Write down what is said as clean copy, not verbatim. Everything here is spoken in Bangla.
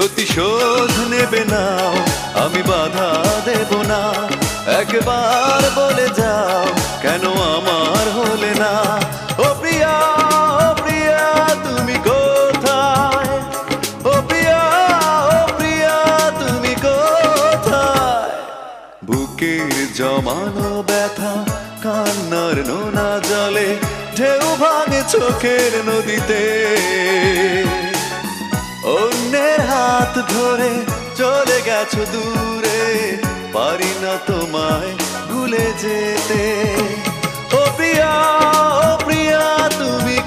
প্রতিশোধ নেবে নাও, আমি বাধা দেব না। একবার বলে যাও কেন আমার হলে না। ও প্রিয়া, ও প্রিয়া তুমি কোথায়? ও প্রিয়া, ও প্রিয়া তুমি কোথায়? বুকের জমানো ব্যথা কান্নার নোনা জলে ঢেউ ভাঙে চোখের নদীতে। অন্যের হাত ধরে চলে গেছো দূরে, পারি না তোমায় ভুলে যেতে। ও প্রিয়া, ও প্রিয়া তুমি